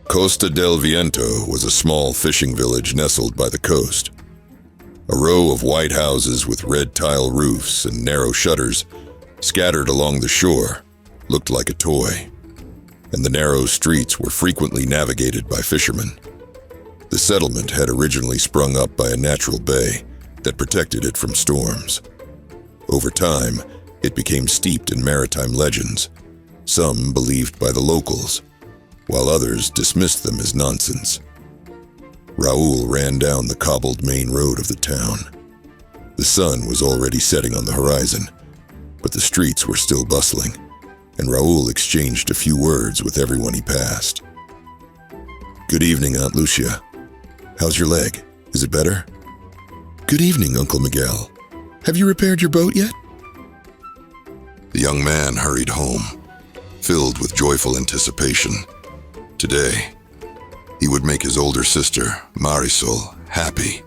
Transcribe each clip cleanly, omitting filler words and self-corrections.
Costa del Viento was a small fishing village nestled by the coast. A row of white houses with red tile roofs and narrow shutters scattered along the shore looked like a toy, and the narrow streets were frequently navigated by fishermen. The settlement had originally sprung up by a natural bay that protected it from storms. Over time, it became steeped in maritime legends, some believed by the locals, while others dismissed them as nonsense. Raul ran down the cobbled main road of the town. The sun was already setting on the horizon, but the streets were still bustling, and Raul exchanged a few words with everyone he passed. "Good evening, Aunt Lucia. How's your leg? Is it better?" "Good evening, Uncle Miguel. Have you repaired your boat yet?" The young man hurried home, filled with joyful anticipation. Today, he would make his older sister, Marisol, happy.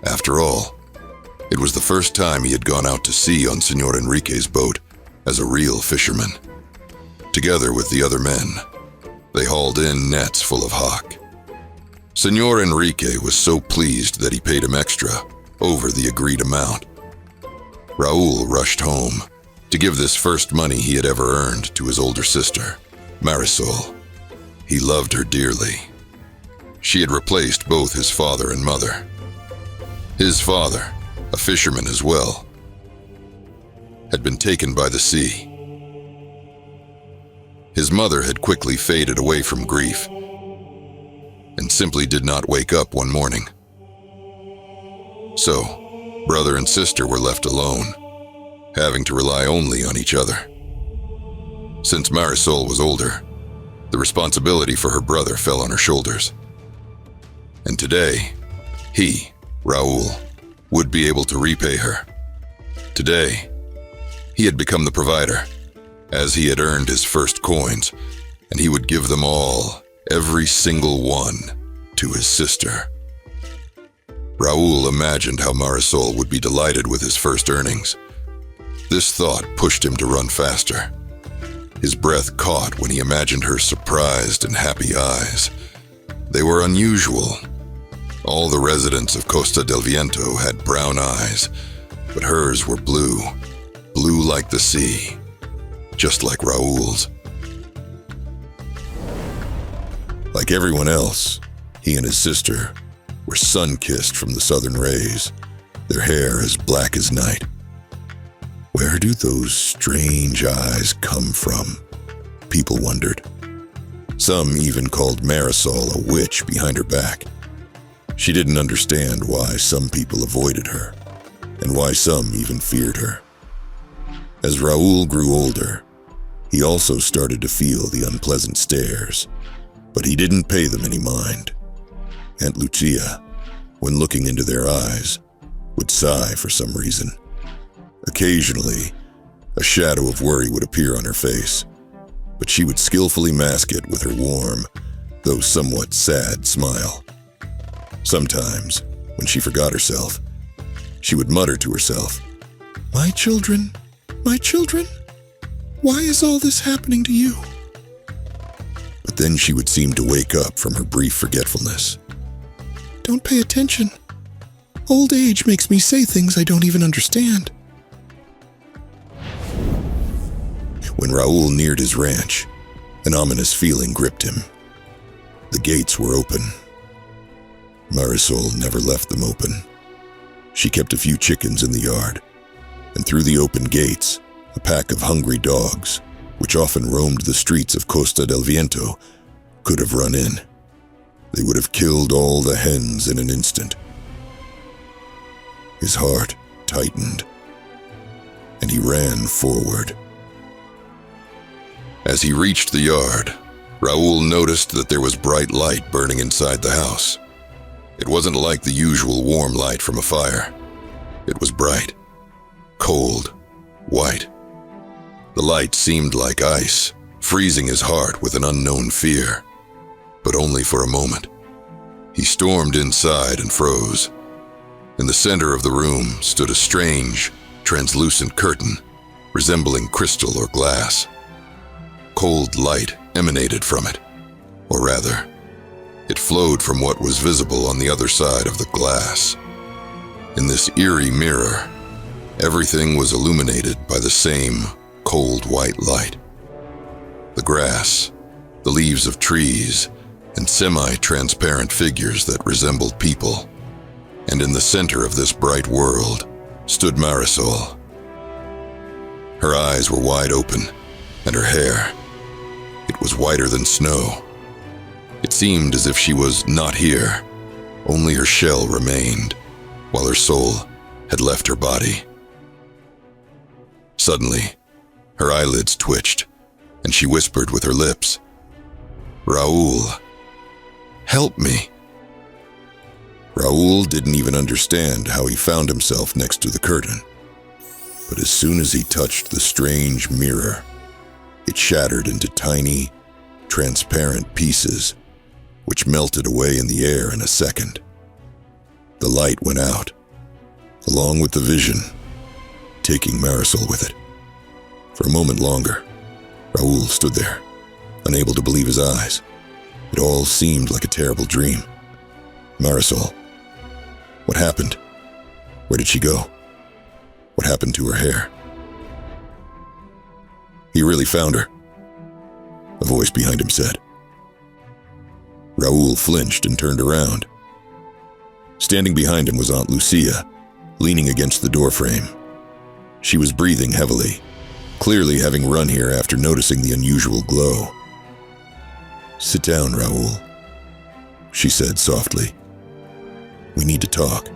After all, it was the first time he had gone out to sea on Señor Enrique's boat as a real fisherman. Together with the other men, they hauled in nets full of hawk. Señor Enrique was so pleased that he paid him extra, over the agreed amount. Raul rushed home to give this first money he had ever earned to his older sister, Marisol. He loved her dearly. She had replaced both his father and mother. His father, a fisherman as well, had been taken by the sea. His mother had quickly faded away from grief and simply did not wake up one morning. So, brother and sister were left alone, having to rely only on each other. Since Marisol was older, the responsibility for her brother fell on her shoulders. And today, he, Raul, would be able to repay her. Today, he had become the provider, as he had earned his first coins, and he would give them all, every single one, to his sister. Raul imagined how Marisol would be delighted with his first earnings. This thought pushed him to run faster. His breath caught when he imagined her surprised and happy eyes. They were unusual. All the residents of Costa del Viento had brown eyes, but hers were blue, blue like the sea, just like Raul's. Like everyone else, he and his sister were sun-kissed from the southern rays, their hair as black as night. Where do those strange eyes come from? People wondered. Some even called Marisol a witch behind her back. She didn't understand why some people avoided her, and why some even feared her. As Raul grew older, he also started to feel the unpleasant stares, but he didn't pay them any mind. Aunt Lucia, when looking into their eyes, would sigh for some reason. Occasionally, a shadow of worry would appear on her face, but she would skillfully mask it with her warm, though somewhat sad smile. Sometimes, when she forgot herself, she would mutter to herself, my children, why is all this happening to you?" But then she would seem to wake up from her brief forgetfulness. "Don't pay attention. Old age makes me say things I don't even understand." When Raul neared his ranch, an ominous feeling gripped him. The gates were open. Marisol never left them open. She kept a few chickens in the yard, and through the open gates, a pack of hungry dogs, which often roamed the streets of Costa del Viento, could have run in. They would have killed all the hens in an instant. His heart tightened, and he ran forward. As he reached the yard, Raul noticed that there was bright light burning inside the house. It wasn't like the usual warm light from a fire. It was bright, cold, white. The light seemed like ice, freezing his heart with an unknown fear, but only for a moment. He stormed inside and froze. In the center of the room stood a strange, translucent curtain, resembling crystal or glass. Cold light emanated from it, Or rather, it flowed from what was visible on the other side of the glass. In this eerie mirror, everything was illuminated by the same cold white light. The grass, the leaves of trees, and semi-transparent figures that resembled people. And in the center of this bright world stood Marisol. Her eyes were wide open, and her hair, it was whiter than snow. It seemed as if she was not here, only her shell remained, while her soul had left her body. Suddenly, her eyelids twitched, and she whispered with her lips, "Raul, help me." Raul didn't even understand how he found himself next to the curtain. But as soon as he touched the strange mirror, it shattered into tiny, transparent pieces, which melted away in the air in a second. The light went out, along with the vision, taking Marisol with it. For a moment longer, Raul stood there, unable to believe his eyes. It all seemed like a terrible dream. Marisol. What happened? Where did she go? What happened to her hair? He really found her, a voice behind him said. Raul flinched and turned around. Standing behind him was Aunt Lucia, leaning against the doorframe. She was breathing heavily, clearly having run here after noticing the unusual glow. "Sit down, Raul," she said softly. "We need to talk."